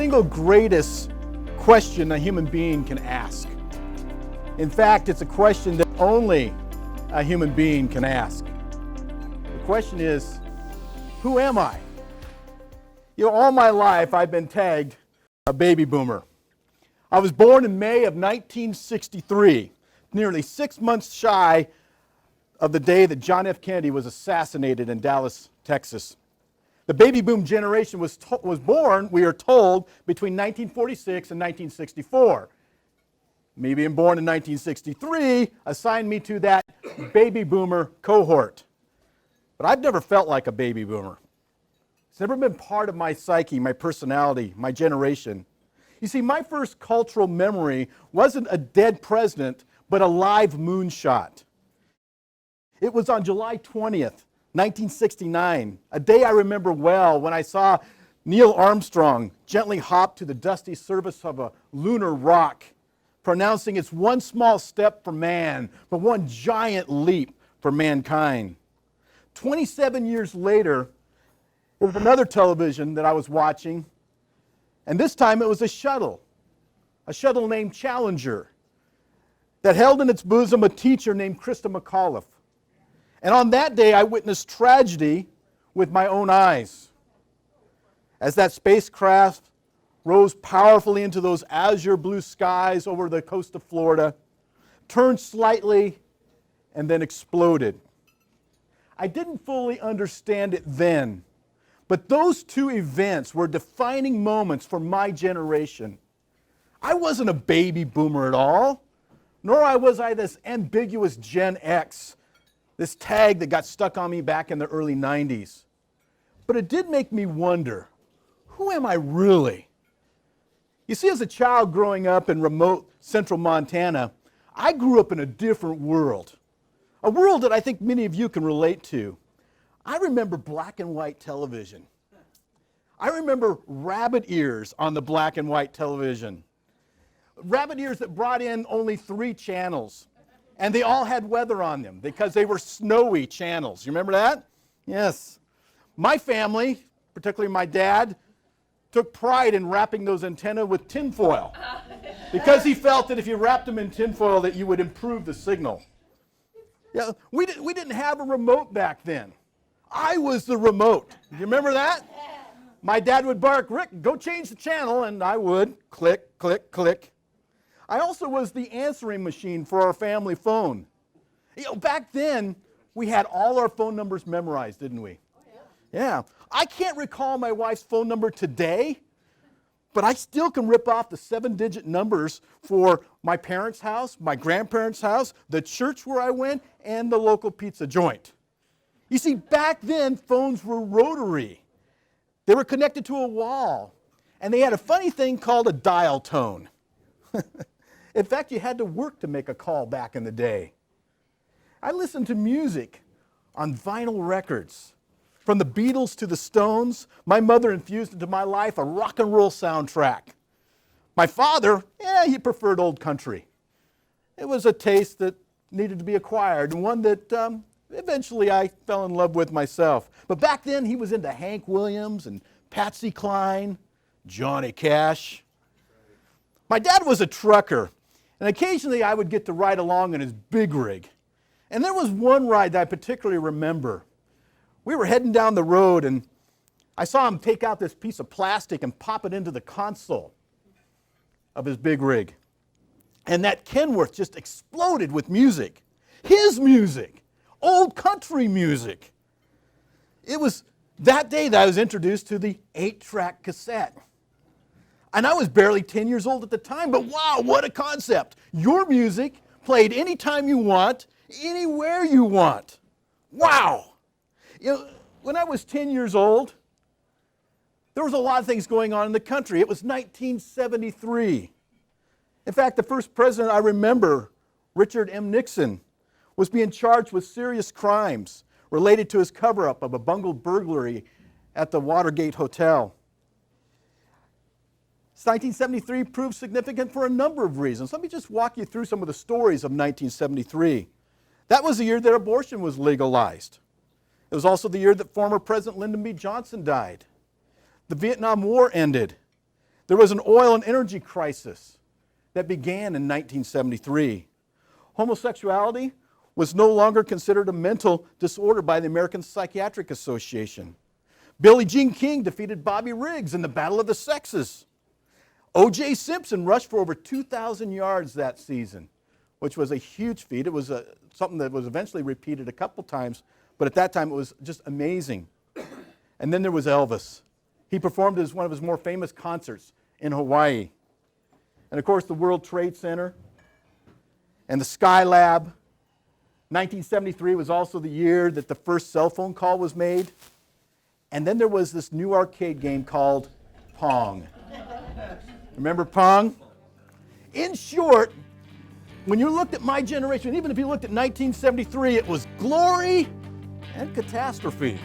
single greatest question a human being can ask. In fact, it's a question that only a human being can ask. The question is, who am I? You know, all my life I've been tagged a baby boomer. I was born in May of 1963, nearly 6 months shy of the day that John F. Kennedy was assassinated in Dallas, Texas. The baby boom generation was born, we are told, between 1946 and 1964. Me being born in 1963 assigned me to that baby boomer cohort. But I've never felt like a baby boomer. It's never been part of my psyche, my personality, my generation. You see, my first cultural memory wasn't a dead president, but a live moonshot. It was on July 20th, 1969, a day I remember well when I saw Neil Armstrong gently hop to the dusty surface of a lunar rock, pronouncing it's one small step for man, but one giant leap for mankind. 27 years later, there was another television that I was watching, and this time it was a shuttle named Challenger, that held in its bosom a teacher named Krista McAuliffe. And on that day, I witnessed tragedy with my own eyes. As that spacecraft rose powerfully into those azure blue skies over the coast of Florida, turned slightly, and then exploded. I didn't fully understand it then, but those two events were defining moments for my generation. I wasn't a baby boomer at all, nor was I this ambiguous Gen X, this tag that got stuck on me back in the early 90s. But it did make me wonder, who am I really? You see, as a child growing up in remote central Montana, I grew up in a different world. A world that I think many of you can relate to. I remember black and white television. I remember rabbit ears on the black and white television. Rabbit ears that brought in only 3 channels. And they all had weather on them because they were snowy channels. You remember that? Yes. My family, particularly my dad, took pride in wrapping those antennae with tinfoil because he felt that if you wrapped them in tinfoil that you would improve the signal. Yeah, we didn't have a remote back then. I was the remote. You remember that? My dad would bark, "Rick, go change the channel," and I would click, click, click. I also was the answering machine for our family phone. You know, back then, we had all our phone numbers memorized, didn't we? Yeah. I can't recall my wife's phone number today, but I still can rip off the 7-digit numbers for my parents' house, my grandparents' house, the church where I went, and the local pizza joint. You see, back then, phones were rotary. They were connected to a wall, and they had a funny thing called a dial tone. In fact, you had to work to make a call back in the day. I listened to music on vinyl records. From the Beatles to the Stones, my mother infused into my life a rock and roll soundtrack. My father, he preferred old country. It was a taste that needed to be acquired, and one that eventually I fell in love with myself. But back then, he was into Hank Williams and Patsy Cline, Johnny Cash. My dad was a trucker. And occasionally I would get to ride along in his big rig. And there was one ride that I particularly remember. We were heading down the road and I saw him take out this piece of plastic and pop it into the console of his big rig. And that Kenworth just exploded with music. His music. Old country music. It was that day that I was introduced to the 8-track cassette. And I was barely 10 years old at the time, but wow, what a concept. Your music played anytime you want, anywhere you want. Wow. You know, when I was 10 years old, there was a lot of things going on in the country. It was 1973. In fact, the first president I remember, Richard M. Nixon, was being charged with serious crimes related to his cover-up of a bungled burglary at the Watergate Hotel. 1973 proved significant for a number of reasons. Let me just walk you through some of the stories of 1973. That was the year that abortion was legalized. It was also the year that former President Lyndon B. Johnson died. The Vietnam War ended. There was an oil and energy crisis that began in 1973. Homosexuality was no longer considered a mental disorder by the American Psychiatric Association. Billie Jean King defeated Bobby Riggs in the Battle of the Sexes. O.J. Simpson rushed for over 2,000 yards that season, which was a huge feat. It was something that was eventually repeated a couple times, but at that time it was just amazing. And then there was Elvis. He performed as one of his more famous concerts in Hawaii. And of course, the World Trade Center and the Skylab. 1973 was also the year that the first cell phone call was made. And then there was this new arcade game called Pong. Remember Pong? In short, when you looked at my generation, even if you looked at 1973, it was glory and catastrophe.